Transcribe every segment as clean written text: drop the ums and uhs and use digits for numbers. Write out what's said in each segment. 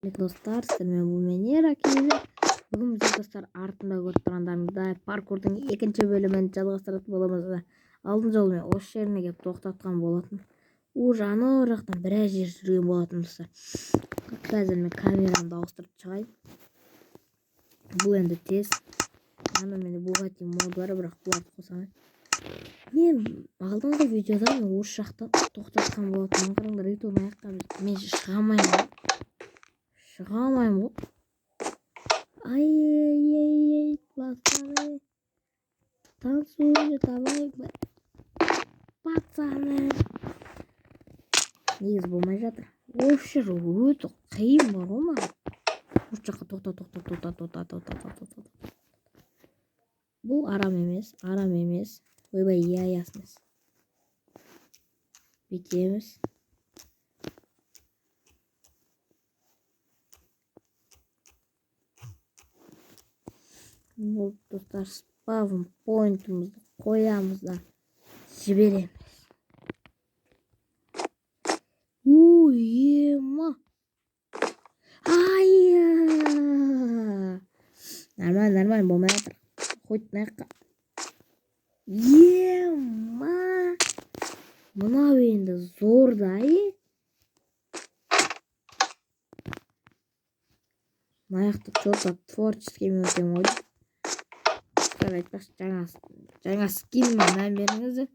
Достар, сіздермен бұл мен Еракиев. Бүгін біз достар артында көріп тұрғандарыңыздай паркурдың екінші бөлімін жалғастыратын боламыз. Алдын жолы мен осы жеріне келіп тоқтатқан болатын. Уже анау жақтан біраз жер жүрген болатын достар. Қазір мен камерамды ауыстырып шығайын. Бұл енді тез. Ана менде Bugatti мод бар, бірақ бұларды қосамын. Мен алдыңғы видеода осы жақта тоқтатқан болатын. Қараңдар, ютуб аяққа мен шыға алмаймын. Ай-яй-яй, пацаны. Танцуйте, давай, пацаны. Негізі болмай жатыр. Осы жер өте қиын бар ғой маған. Осы жаққа тоқта. Бұл арам емес. Ойбай, ясмыз. Бүйтеміз. Бұл достар спавн поинтымызды қоямыз да жібереміз. Ема. Нормально, болмай жатыр. Қойт маяққа. Ема. Мынау енді зорда, Маяқты чота творческий мен өтем ойды. Айтпақшы, жаңа скинмен мән беріңіздер.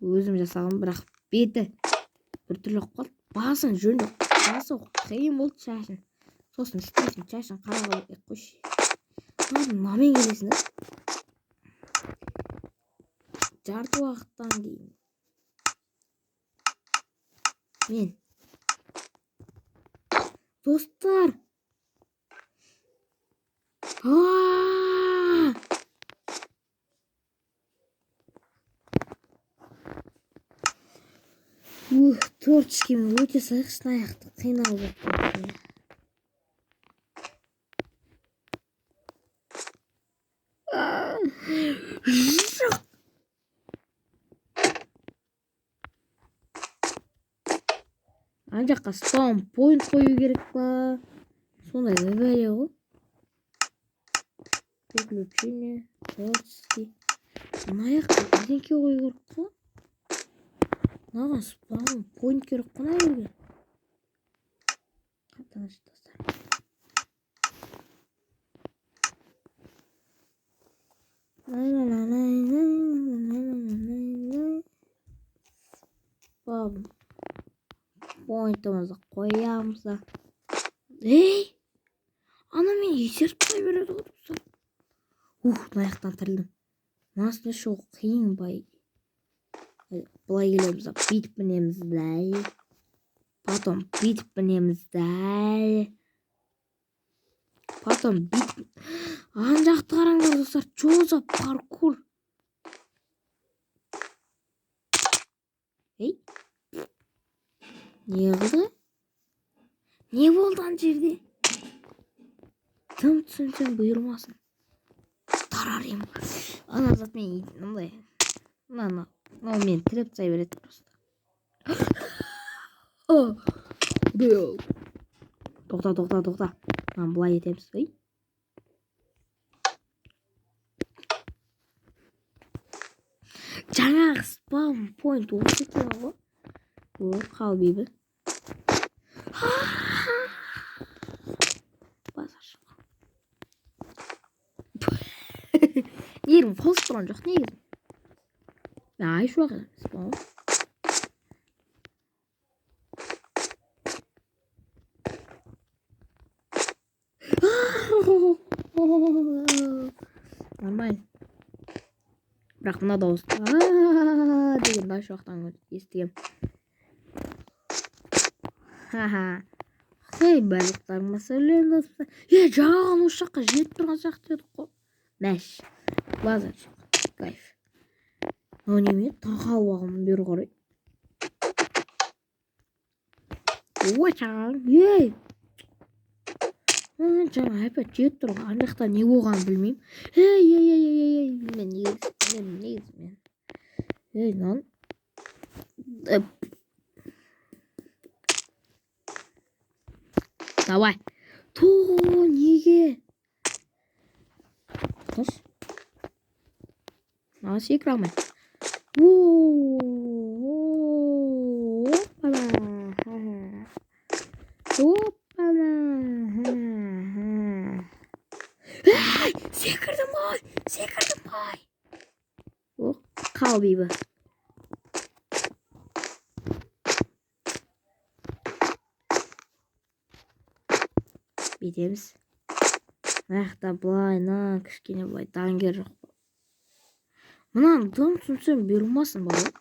Өзім жасағым, бірақ беті біртүрлі қалды. Басын жөн жоқ. Басы қиын болды шашын. Сосын істейсің, шашын қара қойшы. Намен келесің, жарты уақыттан кейін. Мен. Достар. Творческий мен өте сайқышын аяқты қиналып жатыр. Жоқ. Ана жаққа спаун поинт қою керек па? Сондай бәле ғой. Приключение, творческий. Мына жаққа бірдеңке қою керек қой. Маған спаун поинт керек қой мына жерге. Қатаңыз достар. Спаун поинтымызды қоямыз да. Ана мен есеріп қой береді ғой достар. Маяқтан тірілдім. Мынасында шоу қиын бай. Бұлай келеміз да, бүйтіп мінеміз да. Потом бүйтіп мінеміз да. Потом бүйтіп. Ан жақты қараңдар достар, чоза паркур. Не қылды? Не болды ан жерде? Тым түсінсең бұйырмасын. Тарар ем. Ана зат мен мындай. Мен тіреп сай береді просто. Тоқта. Бұлай етеміз. Жаңағы спаун поинт осы екен ғой. Қал бейбі. Базар жоқ. Ерім қосып тұрған жоқ негізі. Ай шуағы спаун. Нормально. Бірақ мына дауыс деген ай шуақтан естігем. Хей, бәліктар мәселен достар. Жағын осы жаққа жетіп тұрған сияқты едік қой. Мәш. Базар жоқ. Кайф. Неме? Тағал бағымын бері қарай. Очан. Жаңа әпет жетіп тұрған. Ан жақта не болғанын білмеймін. Мен негізі. Нан. Давай. неге? Қыш. Секіре алмай. Оппала. Оппала. Секірдім ой. Қал бейбі. Бетеміз. Аяқта былайна кішкене былай дангер жоқ. Мұнан дым түсінсем берілмасын бала.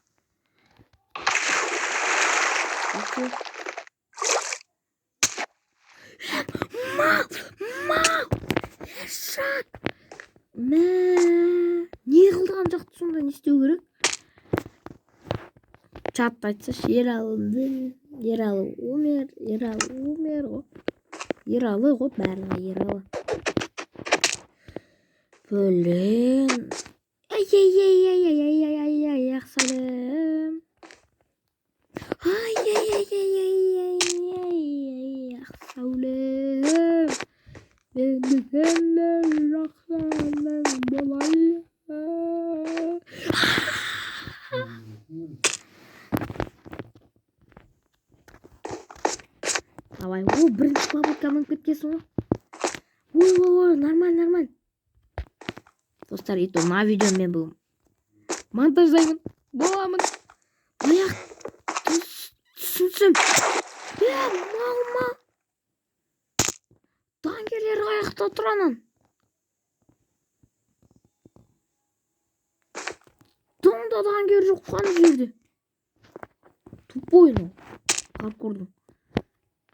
Мал! Шат! Не қылдыған жақты сонда не істеу керек? Чатты айтсашы, Ералы умер ғой. Ералы ғой, бәріне Ералы. Блин. Ай, ақсалым. Ақсаулым. Мені кәлі жақсалым болайы. Давай, бірінші слободка мініп кеткесің ғой. Нормаль. Достар, ето мына видеоны мен бүгін монтаждаймын. Боламын. Аяқ түсінсем. Малма. Дангерлер аяқта тұранын. Тонда дангер жоқ қаны жерде. Тупой, ну. Паркурдың.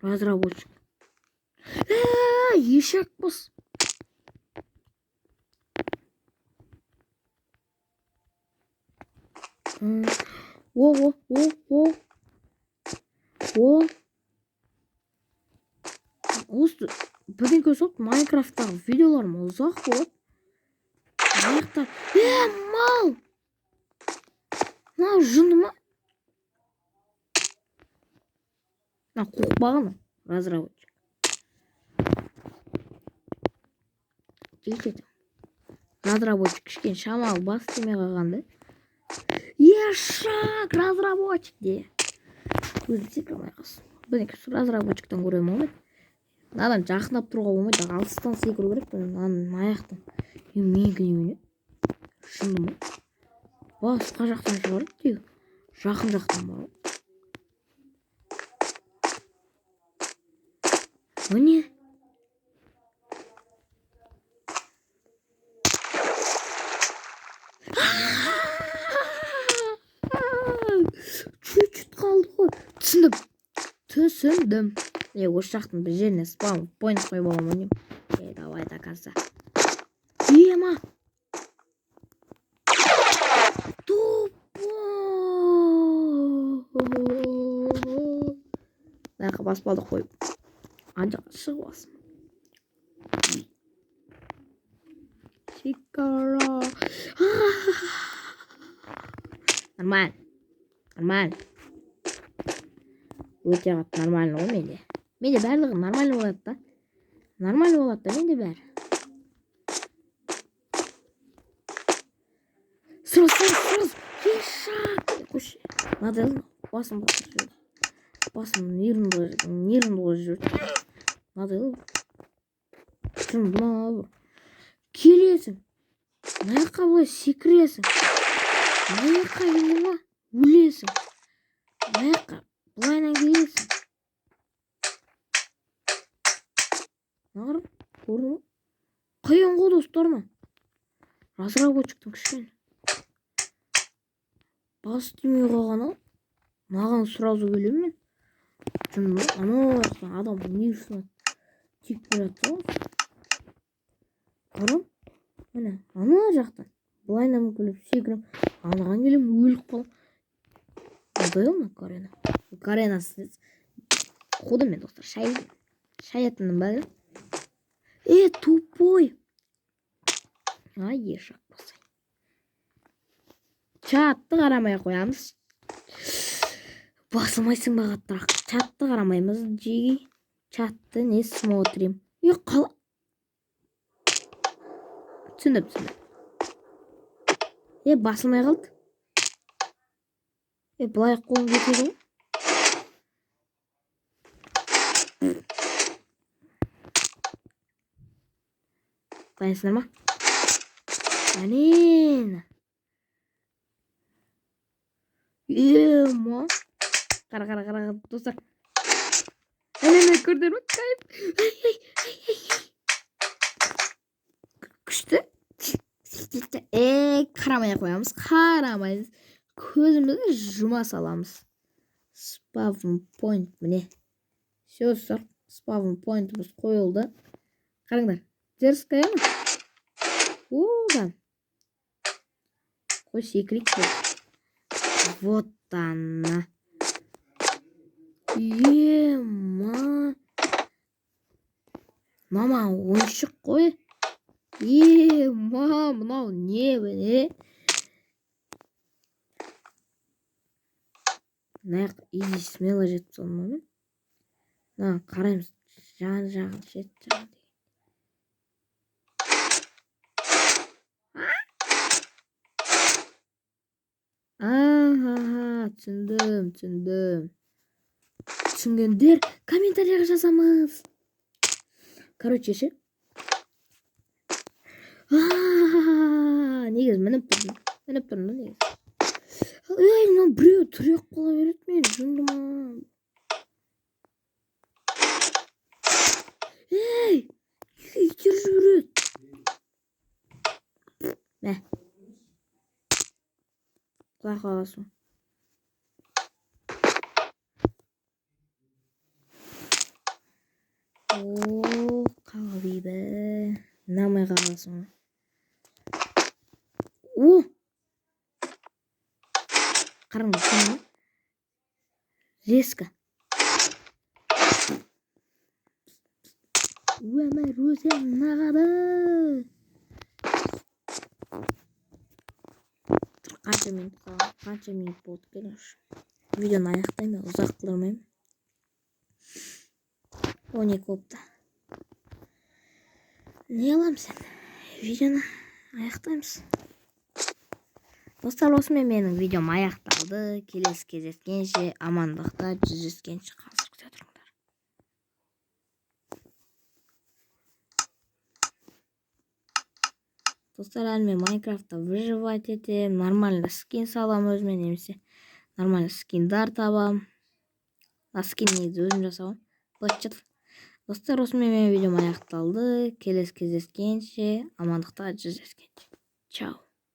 Разработчик. Ешек бос. О. Осы бірден көсіп Майнкрафттағы видеоларым ұзақ болады. Аяқтар. Мал! Мынау жынды ма? Қоқпағаны. Разработчик. Жетеді. Разработчик кішкен шамалы бас демей қалғанды. Ешак! Разработчик де. Көзді секірмей қалсын. Бұны разработчиктан көремін олмайды. Надан жақындап тұруға болмайды. Алыстан секіру керек. Надан аяқтан. Менің шынды ма? Басқа жақтан шығарып дейі. Жақын жақтан бар. Міне. Чуть-чуть қалды ғой. Түсіндім. Осы жақтың бір жеріне спам point қойып аламын. Давай доказа. Ема. Тупо. Нақы баспалды қойып. Анжақ шығып алсын. Шикара. Нормаль. Өте қатты нормально ғой менде. Менде барлығы нормально болады да. Менде бәрі. Сырыз. Ешак. Қош. Надел. Басым нервін бұғы жүрді. Надел. Шын келесің. Наяққа бұлай секіресің. Наяққа еліңа өлесің. Наяққа бұлайнан келесің. Нағырып, көрді ма? Қайын ғой достарына. Разработчиктің кішкен. Бас демей қалған ал. Маған сразу келем мен. Жынды, ана адам нервісін тек бератты ғой. Қарам, міне, ана жақтан. Бұлайнан келіп, секірім. Анаған келем, өліп қалам. Адайыл ма Карена? Карена сіз. Қуды мен, достар, шай атының бәрі. Тупой. Ешак басай. Чатты қарамай қоямыз. Басылмайсың бағаттырақ. Чатты қарамаймыз. Чатты не смотрим. Кала. Түсіндім. Басылмай қалды. Былай қолым кетеді ғой. Дайынсыңдар ма? Әнен. Ема. Қара, достар. Әне, көрдіңдер ме? Кайф. Күшті. Қарамай қоямыз. Қарамайыз. Көзімізді жұма саламыз. Spawn point міне. Все, достар. Spawn point'ымыз қойылды. Қараңдар. Дерзкая ма? Оған. Қой секірек болды. Вот она. Ема. Мама, ойыншық қой. Ема, мынау не біне? Наяқ изи смело жетіп солмамен. Қараймыз. Жағын жетті. Түсіндім. Түсінгендер комментарияға жазамыз. Короче ше. Негіз мініп тұрмын негіз. Мынау біреу түрек қола береді мен жындыма. Иттер жүреді. Мә. Құлақ қаласың. Қалбейбі. Намай қаласың. Қарыңғы сені. Резко. Өмір өзен нағады. Қанша минут болды келіңіз. Видеоны аяқтаймын, ұзақ қылдырмаймын. 12 болыпты. Не аламыз енді? Видеоны аяқтаймыз. Достар, осымен менің видеом аяқталды. Келесі кездескенше, амандықта жүздескенше қазір күте тұрыңдар. Достар, әлі мен Майнкрафтта выживать етем. Нормально скин салам өзіме, немесе нормально скиндар табам. Скин негізі өзім жасауым. Достар, осымен менің видеом аяқталды. Келесі кездескенше, амандықта жүздескенше. Чао.